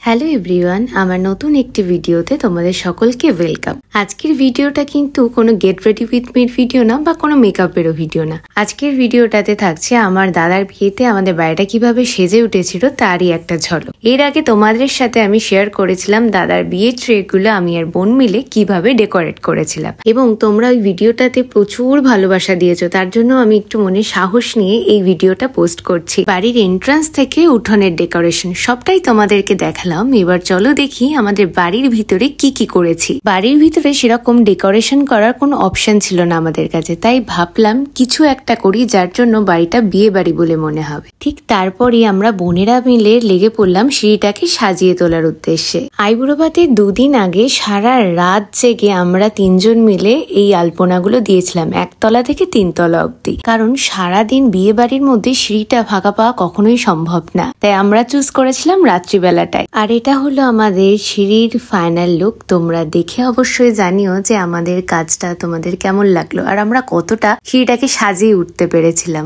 Hello everyone, আমার নতুন একটি ভিডিওতে তোমাদের সকলকে ওয়েলকাম। আজকের ভিডিওটা কিন্তু কোনো get ready with Mir video না বা কোনো মেকআপেরও ভিডিও না। আজকের ভিডিওটাতে থাকছে আমার দাদার বিয়েতে আমাদের বাড়িটা কিভাবে সেজে উঠেছিল তারই একটা ঝলক। এর আগে তোমাদের সাথে আমি শেয়ার করেছিলাম দাদার বিয়ের ট্রেগুলো আমি আর বোন মিলে কিভাবে ডেকোরেট করেছিলাম, এবং তোমরা ওই ভিডিওটাতে প্রচুর ভালোবাসা দিয়েছো, তার জন্য আমি একটু মনে সাহস নিয়ে এই ভিডিওটা পোস্ট করছি। বাড়ির এন্ট্রান্স থেকে উঠোনের ডেকোরেশন সবটাই তোমাদেরকে দেখালাম। এবার চলো দেখি আমাদের বাড়ির ভিতরে কি কি করেছি। বাড়ির ভিতরে সেরকম ডেকোরেশন করার কোনো অপশন ছিল না আমাদের কাছে, তাই ভাবলাম কিছু একটা করি যার জন্য বাড়িটা বিয়ে বাড়ি বলে মনে হবে। ঠিক তারপরই আমরা বোনেরা মিলে লেগে পড়লাম সিঁড়িটাকে সাজিয়ে তোলার উদ্দেশ্যে। আইবুড়ো ভাতের দুদিন আগে সারা রাত জেগে আমরা তিনজন মিলে এই আলপনাগুলো দিয়েছিলাম, একতলা থেকে তিনতলা অব্দি। কারণ সারাদিন বিয়ে বাড়ির মধ্যে সিঁড়িটা ফাঁকা পাওয়া কখনোই সম্ভব না, তাই আমরা চুজ করেছিলাম রাত্রিবেলাটায়। আর এটা হলো আমাদের সিঁড়ির ফাইনাল লুক। তোমরা দেখে অবশ্যই জানিও যে আমাদের কাজটা তোমাদের কেমন লাগলো আর আমরা কতটা সিঁড়িটাকে সাজিয়ে উঠতে পেরেছিলাম।